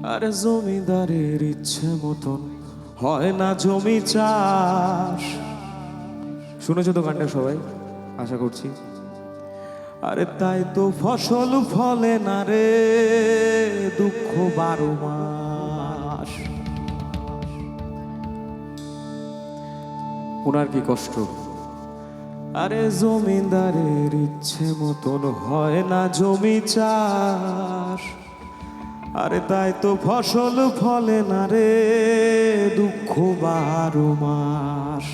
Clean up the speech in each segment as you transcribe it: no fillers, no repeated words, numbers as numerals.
আরে জমিদারের ইচ্ছে মতন হয় না জমি চাষ। শুনেছো তো গানটা সবাই, আশা করছি। আরে তাই তো ফসল ফলে না রে, দুঃখ 12 মাস। ওনার কি কষ্ট। আরে জমিদারের ইচ্ছে মতন হয় না জমি চাষ। আরে তাই তো ফসল ফলে না রে, দুঃখ 12 মাস।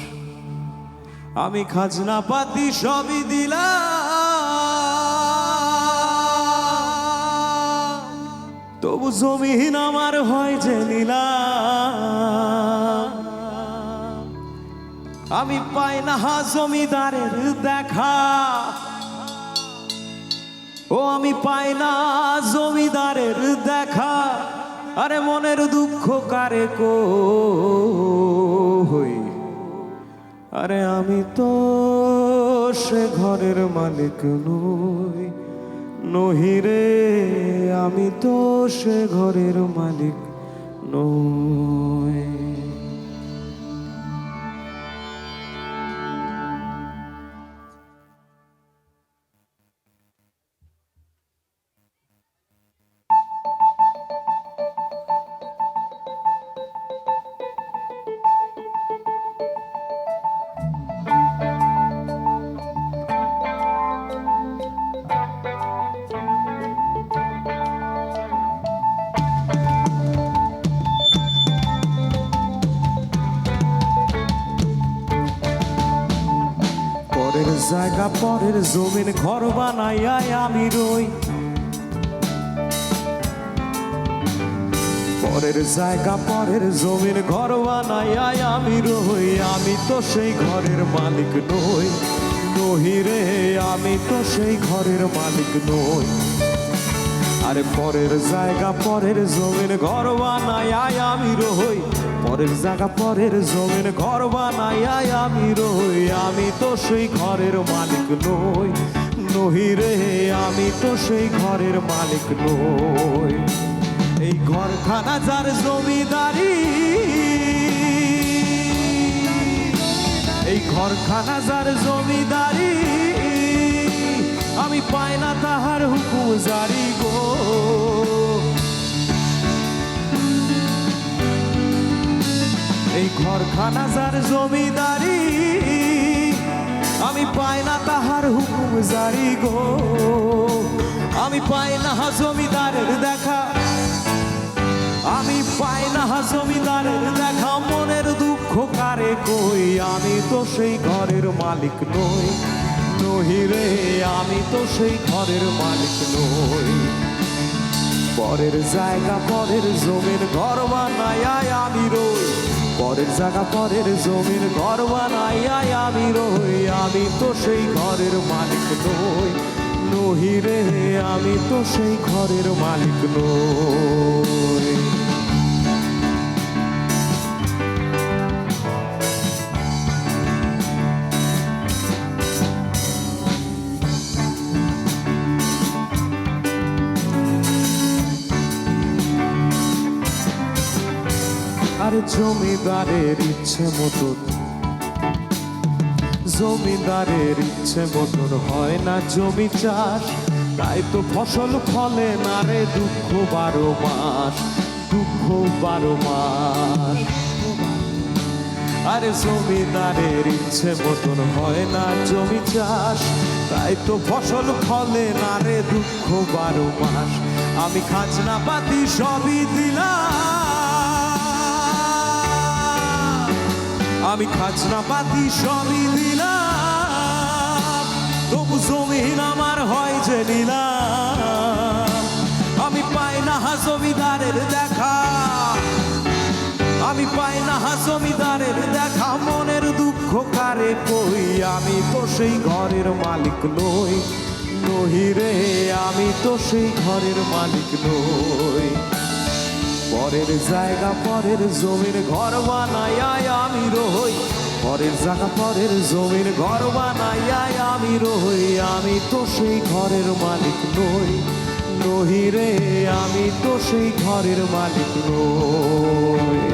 আমি খাজনা পাতি সবই দিলাম, তবু জমিন আমার হয় যে নিলাম। আমি পাই না জমিদারের দেখা, ও আমি পাই না জমিদারের দেখা। আরে মনের দুঃখ কারে কই, আরে আমি তো সে ঘরের মালিক নই, নহি রে আমি তো সে ঘরের মালিক নই। পরের জায়গা পরের জমিন ঘর বানাইয়া আমি রই, পরের জায়গা পরের জমিন ঘর বানাইয়া আমি রই। আমি তো সেই ঘরের মালিক নই, নহি রে আমি তো সেই ঘরের মালিক নই। আরে পরের জায়গা পরের জমিন ঘর বানাইয়া আমি রই, পরের জায়গা পরের জমিন ঘর বানাইয়া আমি রই। আমি তো সেই ঘরের মালিক নই, নহি রে আমি তো সেই ঘরের মালিক নই। এই ঘরখানা যার জমিদারি, এই ঘরখানা যার জমিদারি, আমি পাই না তাহার হুকুম জারি গো। এই ঘরখানা যার জমিদারি, আমি পাই না তাহার হুকুম জারি গো। আমি পাই না জমিদারের দেখা, আমি পাই না জমিদারের দেখা। মনের দুঃখ কারে কই, আমি তো সেই ঘরের মালিক নই, নহি রে আমি তো সেই ঘরের মালিক নই। পরের জায়গা পরের জমিন ঘর বানাইয়া আমি রই, পরের জায়গা পরের জমিন ঘর বানাইয়া আমি রই। আমি তো সেই ঘরের মালিক নই, নহি রে আমি তো সেই ঘরের মালিক নই। আরে জমিদারের ইচ্ছে মতন, জমিদারের ইচ্ছে মতন হয় না জমি চাষ। তাই তো ফসল ফলে না রে, দুঃখ 12 মাস, দুঃখ 12 মাস। আরে জমিদারের ইচ্ছে মতন হয় না জমি চাষ, তাই তো ফসল ফলে না রে, দুঃখ 12 মাস। আমি খাজনা পাতি সবই দিলাম, আমি খাজনা পাতি সবই দিলাম, তবু জমিন আমার হয় যে নিলাম। আমি পাই না জমিদারের দেখা, আমি পাই না জমিদারের দেখা। মনের দুঃখ কারে কই, আমি তো সেই ঘরের মালিক নই, নহি রে আমি তো সেই ঘরের মালিক নই। পরের জায়গা পরের জমিন ঘর বানাইয়া আমি রই, পরের জায়গা পরের জমিন ঘর বানাইয়া আমি রই। আমি তো সেই ঘরের মালিক নই, নহি রে, আমি তো সেই ঘরের মালিক নই।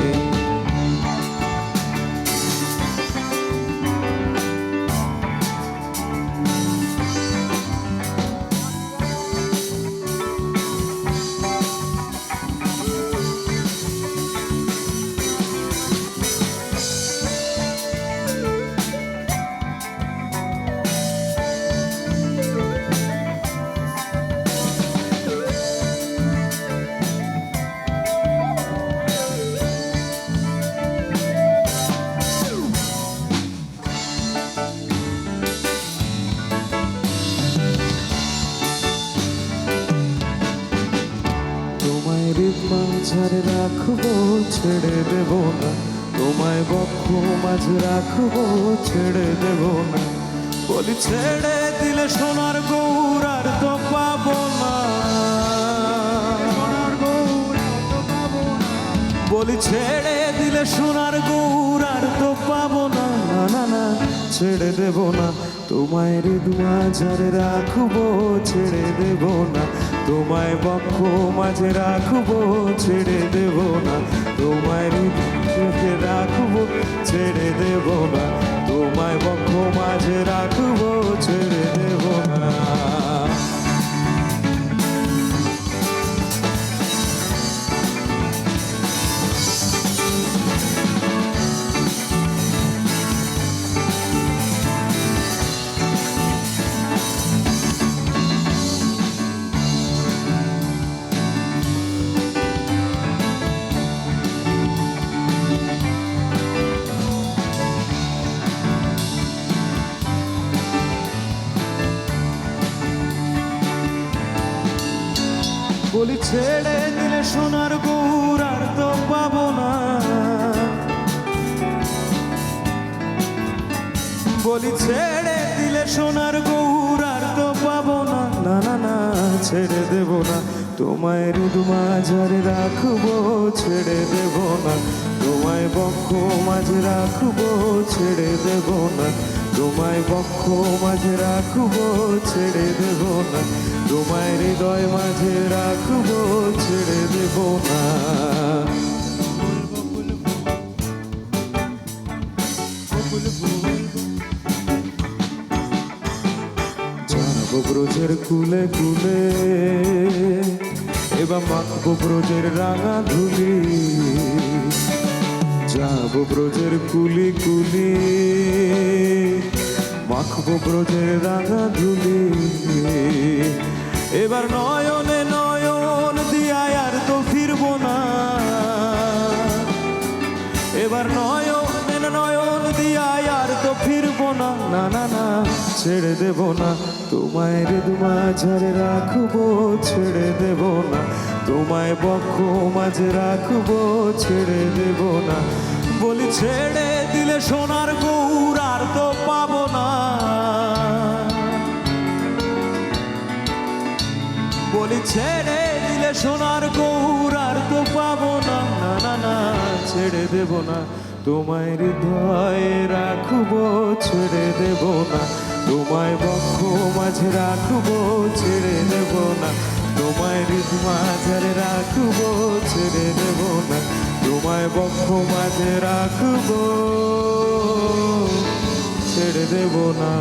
মাঝারে রাখবো, ছেড়ে দেব না তোমায়, বক্ষ মাঝে রাখবো, ছেড়ে দেব না। বলি ছেড়ে দিলে সোনার গৌর আর তো পাবো না, বলি ছেড়ে দিলে সোনার গৌর আর তো পাবো না। না না না, ছেড়ে দেব না তোমায়, হৃদ মাঝারে রাখবো, ছেড়ে দেব না তোমায়, বক্ষ মাঝে রাখবো, ছেড়ে দেব না তোমায়, হৃদয়ে রাখবো, ছেড়ে দেব না তোমায়, বক্ষ মাঝে রাখবো, ছেড়ে দেব না। বলি ছেড়ে দিলে সোনার গৌর আর তো পাবো না, বলি ছেড়ে দিলে সোনার গৌর আর তো পাবো না। না না না, ছেড়ে দেব না তোমায়, হৃদ মাঝারে রাখবো, ছেড়ে দেব না তোমায়, বক্ষ মাঝে রাখবো, ছেড়ে দেব না তোমায়, বক্ষ মাঝে রাখবো, ছেড়ে দেব না তোমায়, হৃদয় মাঝে রাখবো, ছেড়ে দেব না। যাবো ব্রজের কুলে কুলে, এবার মাখবো ব্রজের রাঙা ধুলি, যাবো ব্রজের কুলি কুলি, মাখবো ব্রজের রাঙা ধুলি। এবার নয়নে নয়ন দিয়ায় আর তো ফিরবো না, এবার নয়নে নয়ন দিয়ায় আর তো ফিরবো না। না না না, ছেড়ে দেব না তোমায়, হৃদ মাঝারে রাখবো, ছেড়ে দেব না তোমায়, বক্ষ মাঝে রাখবো, ছেড়ে দেব না। বলি ছেড়ে দিলে সোনার গৌর আর তো পাবো না, বলি ছেড়ে দিলে সোনার গৌর আর তো পাবো না। না না না, ছেড়ে দেব না তোমায়, হৃদয়ে রাখবো, ছেড়ে দেব না তোমায়, বক্ষ মাঝে রাখবো, ছেড়ে দেব না তোমায়, হৃদ মাঝারে রাখবো, ছেড়ে দেব না তোমায়, বক্ষ মাঝে রাখবো, ছেড়ে দেব না।